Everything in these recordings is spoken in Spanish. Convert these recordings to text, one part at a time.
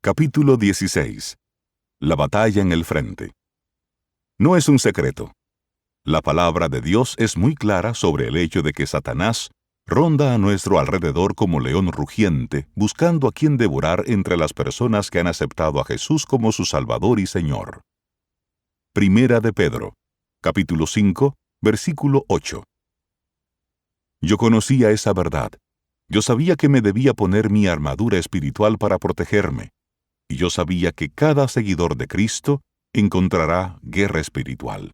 Capítulo 16. La batalla en el frente. No es un secreto. La palabra de Dios es muy clara sobre el hecho de que Satanás ronda a nuestro alrededor como león rugiente, buscando a quien devorar entre las personas que han aceptado a Jesús como su Salvador y Señor. Primera de Pedro, capítulo 5, versículo 8. Yo conocía esa verdad. Yo sabía que me debía poner mi armadura espiritual para protegerme. Y yo sabía que cada seguidor de Cristo encontrará guerra espiritual.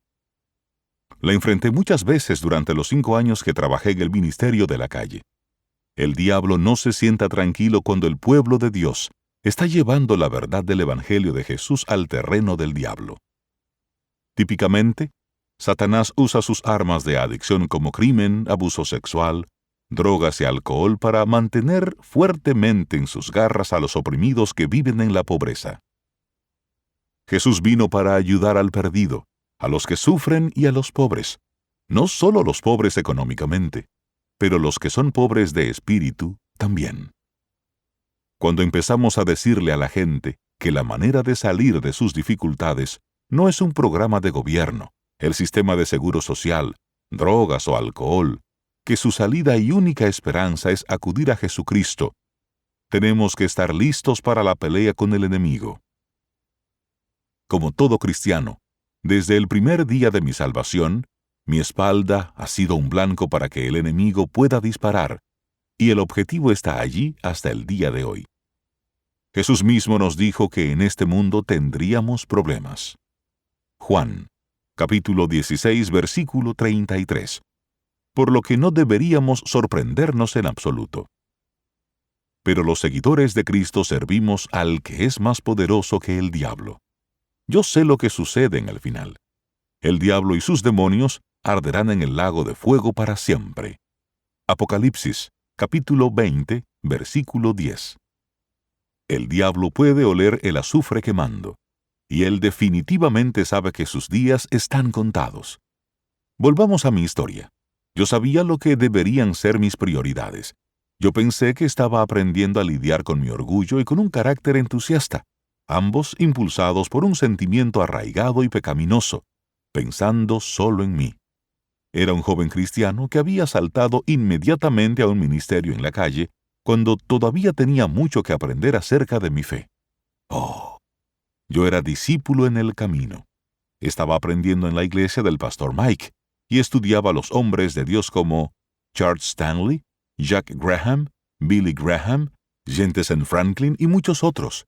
La enfrenté muchas veces durante los 5 años que trabajé en el ministerio de la calle. El diablo no se sienta tranquilo cuando el pueblo de Dios está llevando la verdad del Evangelio de Jesús al terreno del diablo. Típicamente, Satanás usa sus armas de adicción como crimen, abuso sexual, drogas y alcohol para mantener fuertemente en sus garras a los oprimidos que viven en la pobreza. Jesús vino para ayudar al perdido, a los que sufren y a los pobres, no solo los pobres económicamente, pero los que son pobres de espíritu también. Cuando empezamos a decirle a la gente que la manera de salir de sus dificultades no es un programa de gobierno, el sistema de seguro social, drogas o alcohol, que su salida y única esperanza es acudir a Jesucristo, tenemos que estar listos para la pelea con el enemigo. Como todo cristiano, desde el primer día de mi salvación, mi espalda ha sido un blanco para que el enemigo pueda disparar, y el objetivo está allí hasta el día de hoy. Jesús mismo nos dijo que en este mundo tendríamos problemas. Juan, capítulo 16, versículo 33. Por lo que no deberíamos sorprendernos en absoluto. Pero los seguidores de Cristo servimos al que es más poderoso que el diablo. Yo sé lo que sucede en el final. El diablo y sus demonios arderán en el lago de fuego para siempre. Apocalipsis, capítulo 20, versículo 10. El diablo puede oler el azufre quemando, y él definitivamente sabe que sus días están contados. Volvamos a mi historia. Yo sabía lo que deberían ser mis prioridades. Yo pensé que estaba aprendiendo a lidiar con mi orgullo y con un carácter entusiasta, ambos impulsados por un sentimiento arraigado y pecaminoso, pensando solo en mí. Era un joven cristiano que había saltado inmediatamente a un ministerio en la calle cuando todavía tenía mucho que aprender acerca de mi fe. Oh, yo era discípulo en el camino. Estaba aprendiendo en la iglesia del pastor Mike, y estudiaba a los hombres de Dios como Charles Stanley, Jack Graham, Billy Graham, Jentezen Franklin y muchos otros.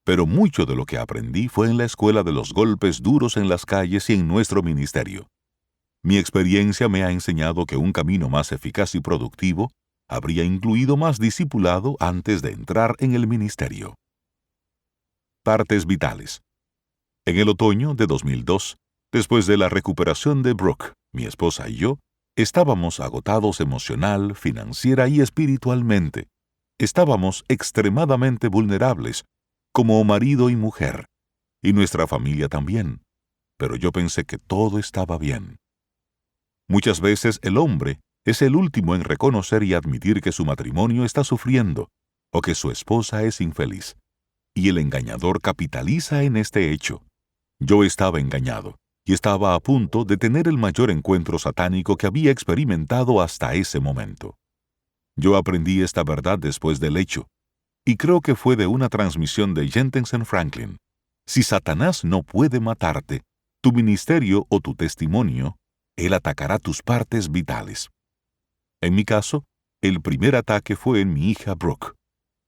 Pero mucho de lo que aprendí fue en la escuela de los golpes duros en las calles y en nuestro ministerio. Mi experiencia me ha enseñado que un camino más eficaz y productivo habría incluido más discipulado antes de entrar en el ministerio. Partes vitales. En el otoño de 2002, después de la recuperación de Brooke, mi esposa y yo, estábamos agotados emocional, financiera y espiritualmente. Estábamos extremadamente vulnerables, como marido y mujer, y nuestra familia también. Pero yo pensé que todo estaba bien. Muchas veces el hombre es el último en reconocer y admitir que su matrimonio está sufriendo, o que su esposa es infeliz. Y el engañador capitaliza en este hecho. Yo estaba engañado, y estaba a punto de tener el mayor encuentro satánico que había experimentado hasta ese momento. Yo aprendí esta verdad después del hecho, y creo que fue de una transmisión de Jentezen Franklin. Si Satanás no puede matarte, tu ministerio o tu testimonio, él atacará tus partes vitales. En mi caso, el primer ataque fue en mi hija Brooke.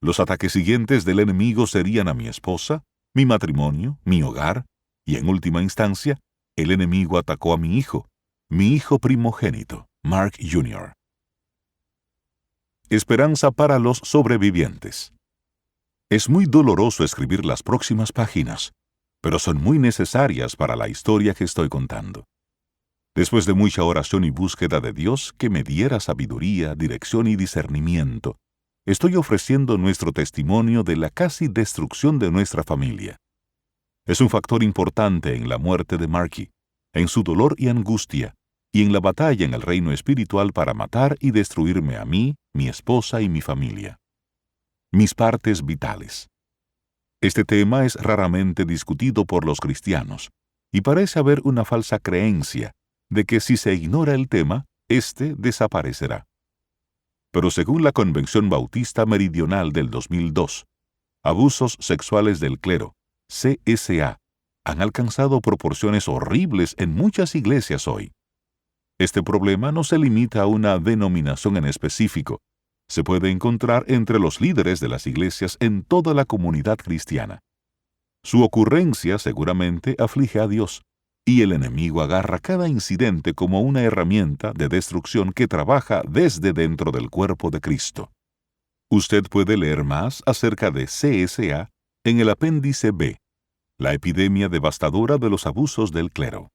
Los ataques siguientes del enemigo serían a mi esposa, mi matrimonio, mi hogar, y en última instancia, el enemigo atacó a mi hijo primogénito, Mark Jr. Esperanza para los sobrevivientes. Es muy doloroso escribir las próximas páginas, pero son muy necesarias para la historia que estoy contando. Después de mucha oración y búsqueda de Dios que me diera sabiduría, dirección y discernimiento, estoy ofreciendo nuestro testimonio de la casi destrucción de nuestra familia. Es un factor importante en la muerte de Marky, en su dolor y angustia, y en la batalla en el reino espiritual para matar y destruirme a mí, mi esposa y mi familia. Mis partes vitales. Este tema es raramente discutido por los cristianos, y parece haber una falsa creencia de que si se ignora el tema, éste desaparecerá. Pero según la Convención Bautista Meridional del 2002, abusos sexuales del clero, CSA, han alcanzado proporciones horribles en muchas iglesias hoy. Este problema no se limita a una denominación en específico. Se puede encontrar entre los líderes de las iglesias en toda la comunidad cristiana. Su ocurrencia seguramente aflige a Dios, y el enemigo agarra cada incidente como una herramienta de destrucción que trabaja desde dentro del cuerpo de Cristo. Usted puede leer más acerca de CSA en el apéndice B, la epidemia devastadora de los abusos del clero.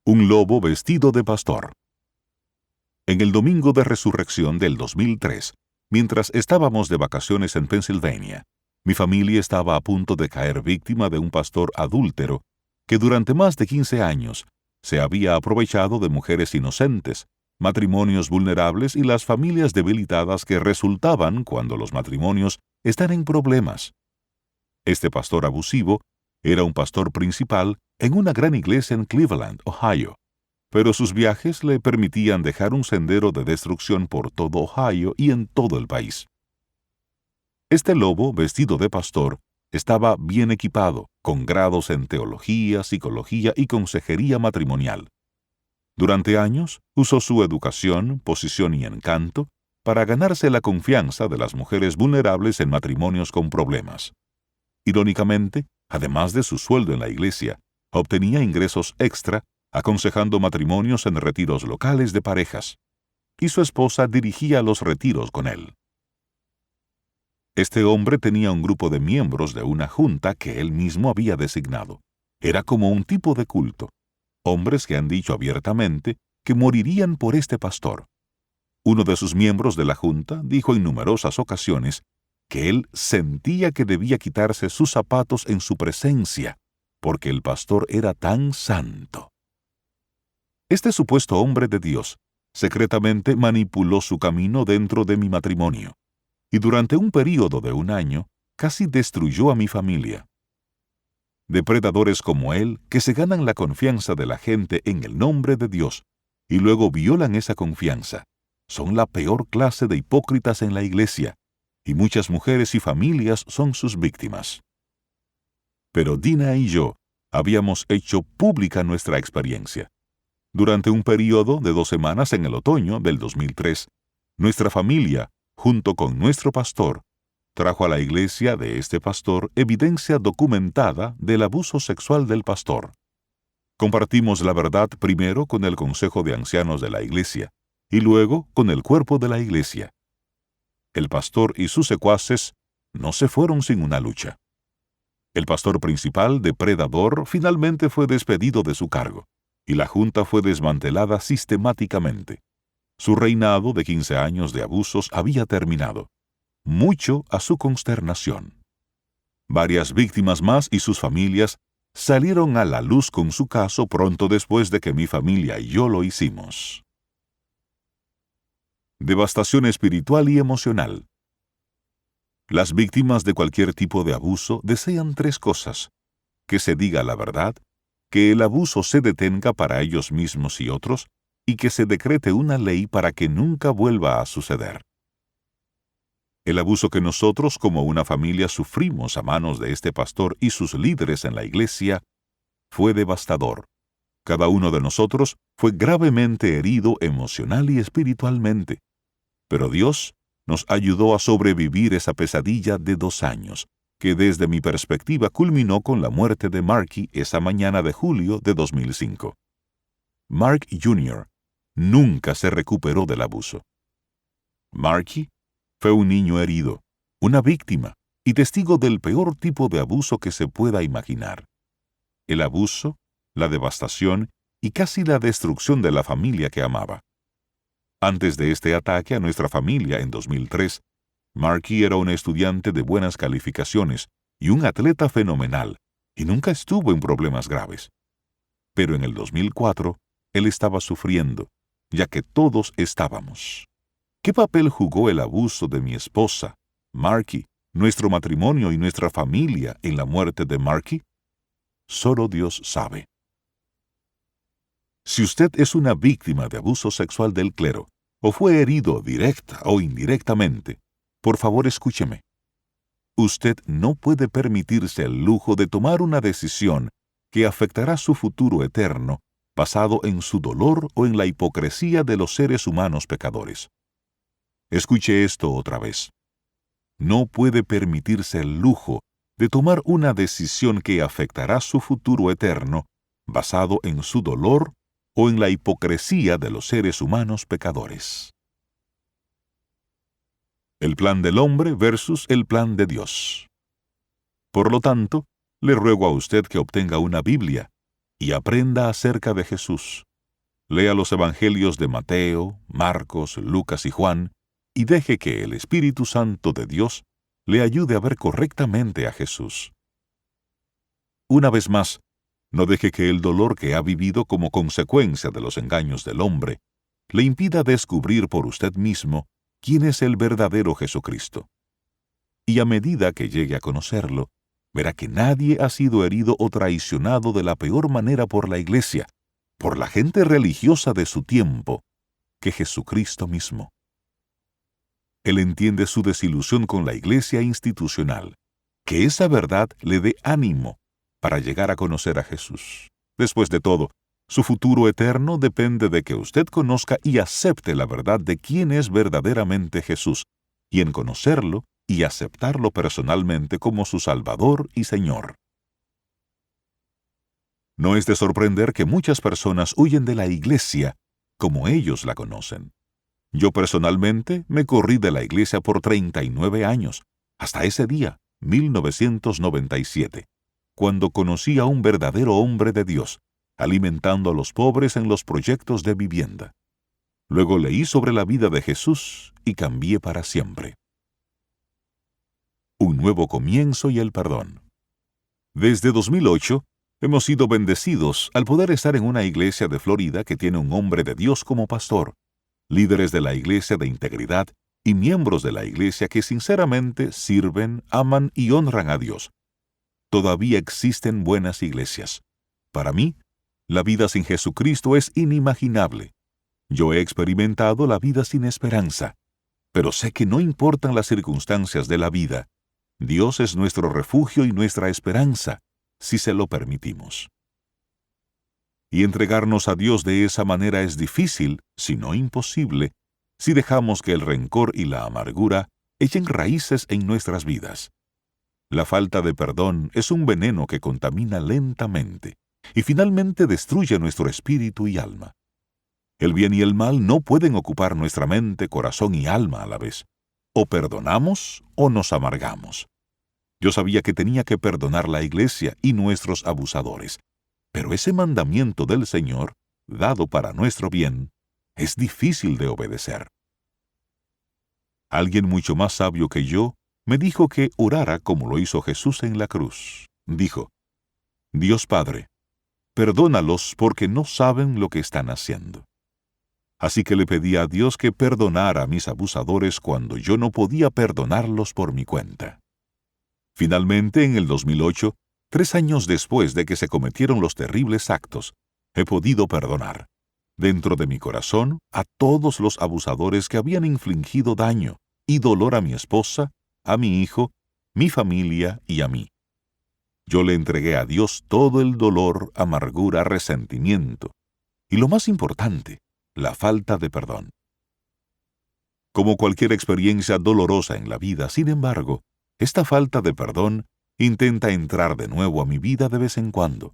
Un lobo vestido de pastor. En el domingo de resurrección del 2003, mientras estábamos de vacaciones en Pensilvania, mi familia estaba a punto de caer víctima de un pastor adúltero que durante más de 15 años se había aprovechado de mujeres inocentes, matrimonios vulnerables y las familias debilitadas que resultaban cuando los matrimonios están en problemas. Este pastor abusivo era un pastor principal en una gran iglesia en Cleveland, Ohio, pero sus viajes le permitían dejar un sendero de destrucción por todo Ohio y en todo el país. Este lobo, vestido de pastor, estaba bien equipado, con grados en teología, psicología y consejería matrimonial. Durante años, usó su educación, posición y encanto para ganarse la confianza de las mujeres vulnerables en matrimonios con problemas. Irónicamente, además de su sueldo en la iglesia, obtenía ingresos extra aconsejando matrimonios en retiros locales de parejas, y su esposa dirigía los retiros con él. Este hombre tenía un grupo de miembros de una junta que él mismo había designado. Era como un tipo de culto, hombres que han dicho abiertamente que morirían por este pastor. Uno de sus miembros de la junta dijo en numerosas ocasiones que él sentía que debía quitarse sus zapatos en su presencia, porque el pastor era tan santo. Este supuesto hombre de Dios secretamente manipuló su camino dentro de mi matrimonio, y durante un período de 1 año casi destruyó a mi familia. Depredadores como él, que se ganan la confianza de la gente en el nombre de Dios, y luego violan esa confianza, son la peor clase de hipócritas en la iglesia, y muchas mujeres y familias son sus víctimas. Pero Dina y yo habíamos hecho pública nuestra experiencia. Durante un período de 2 semanas en el otoño del 2003, nuestra familia, junto con nuestro pastor, trajo a la iglesia de este pastor evidencia documentada del abuso sexual del pastor. Compartimos la verdad primero con el Consejo de Ancianos de la iglesia y luego con el cuerpo de la iglesia. El pastor y sus secuaces no se fueron sin una lucha. El pastor principal, depredador, finalmente fue despedido de su cargo, y la junta fue desmantelada sistemáticamente. Su reinado de 15 años de abusos había terminado, mucho a su consternación. Varias víctimas más y sus familias salieron a la luz con su caso pronto después de que mi familia y yo lo hicimos. Devastación espiritual y emocional. Las víctimas de cualquier tipo de abuso desean 3 cosas: que se diga la verdad, que el abuso se detenga para ellos mismos y otros, y que se decrete una ley para que nunca vuelva a suceder. El abuso que nosotros como una familia sufrimos a manos de este pastor y sus líderes en la iglesia fue devastador. Cada uno de nosotros fue gravemente herido emocional y espiritualmente. Pero Dios nos ayudó a sobrevivir esa pesadilla de 2 años, que desde mi perspectiva culminó con la muerte de Marky esa mañana de julio de 2005. Mark Jr. nunca se recuperó del abuso. Marky fue un niño herido, una víctima y testigo del peor tipo de abuso que se pueda imaginar. El abuso, la devastación y casi la destrucción de la familia que amaba. Antes de este ataque a nuestra familia en 2003, Marky era un estudiante de buenas calificaciones y un atleta fenomenal, y nunca estuvo en problemas graves. Pero en el 2004, él estaba sufriendo, ya que todos estábamos. ¿Qué papel jugó el abuso de mi esposa, Marky, nuestro matrimonio y nuestra familia en la muerte de Marky? Solo Dios sabe. Si usted es una víctima de abuso sexual del clero, o fue herido directa o indirectamente, por favor escúcheme. Usted no puede permitirse el lujo de tomar una decisión que afectará su futuro eterno basado en su dolor o en la hipocresía de los seres humanos pecadores. Escuche esto otra vez. No puede permitirse el lujo de tomar una decisión que afectará su futuro eterno basado en su dolor o en la hipocresía de los seres humanos pecadores. El plan del hombre versus el plan de Dios. Por lo tanto, le ruego a usted que obtenga una Biblia y aprenda acerca de Jesús. Lea los evangelios de Mateo, Marcos, Lucas y Juan y deje que el Espíritu Santo de Dios le ayude a ver correctamente a Jesús. Una vez más, no deje que el dolor que ha vivido como consecuencia de los engaños del hombre le impida descubrir por usted mismo quién es el verdadero Jesucristo. Y a medida que llegue a conocerlo, verá que nadie ha sido herido o traicionado de la peor manera por la Iglesia, por la gente religiosa de su tiempo, que Jesucristo mismo. Él entiende su desilusión con la Iglesia institucional, que esa verdad le dé ánimo para llegar a conocer a Jesús. Después de todo, su futuro eterno depende de que usted conozca y acepte la verdad de quién es verdaderamente Jesús, y en conocerlo y aceptarlo personalmente como su Salvador y Señor. No es de sorprender que muchas personas huyen de la Iglesia como ellos la conocen. Yo personalmente me corrí de la Iglesia por 39 años, hasta ese día, 1997. Cuando conocí a un verdadero hombre de Dios, alimentando a los pobres en los proyectos de vivienda. Luego leí sobre la vida de Jesús y cambié para siempre. Un nuevo comienzo y el perdón. Desde 2008, hemos sido bendecidos al poder estar en una iglesia de Florida que tiene un hombre de Dios como pastor, líderes de la iglesia de integridad y miembros de la iglesia que sinceramente sirven, aman y honran a Dios. Todavía existen buenas iglesias. Para mí, la vida sin Jesucristo es inimaginable. Yo he experimentado la vida sin esperanza, pero sé que no importan las circunstancias de la vida. Dios es nuestro refugio y nuestra esperanza, si se lo permitimos. Y entregarnos a Dios de esa manera es difícil, si no imposible, si dejamos que el rencor y la amargura echen raíces en nuestras vidas. La falta de perdón es un veneno que contamina lentamente y finalmente destruye nuestro espíritu y alma. El bien y el mal no pueden ocupar nuestra mente, corazón y alma a la vez. O perdonamos o nos amargamos. Yo sabía que tenía que perdonar la iglesia y nuestros abusadores, pero ese mandamiento del Señor, dado para nuestro bien, es difícil de obedecer. Alguien mucho más sabio que yo me dijo que orara como lo hizo Jesús en la cruz. Dijo: Dios Padre, perdónalos porque no saben lo que están haciendo. Así que le pedí a Dios que perdonara a mis abusadores cuando yo no podía perdonarlos por mi cuenta. Finalmente, en el 2008, 3 años después de que se cometieron los terribles actos, he podido perdonar, dentro de mi corazón, a todos los abusadores que habían infligido daño y dolor a mi esposa, a mi hijo, mi familia y a mí. Yo le entregué a Dios todo el dolor, amargura, resentimiento y, lo más importante, la falta de perdón. Como cualquier experiencia dolorosa en la vida, sin embargo, esta falta de perdón intenta entrar de nuevo a mi vida de vez en cuando.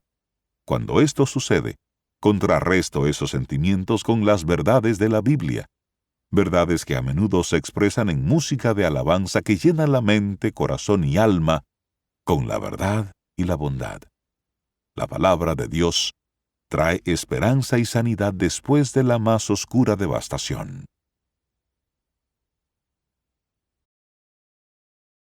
Cuando esto sucede, contrarresto esos sentimientos con las verdades de la Biblia, verdades que a menudo se expresan en música de alabanza que llena la mente, corazón y alma con la verdad y la bondad. La palabra de Dios trae esperanza y sanidad después de la más oscura devastación.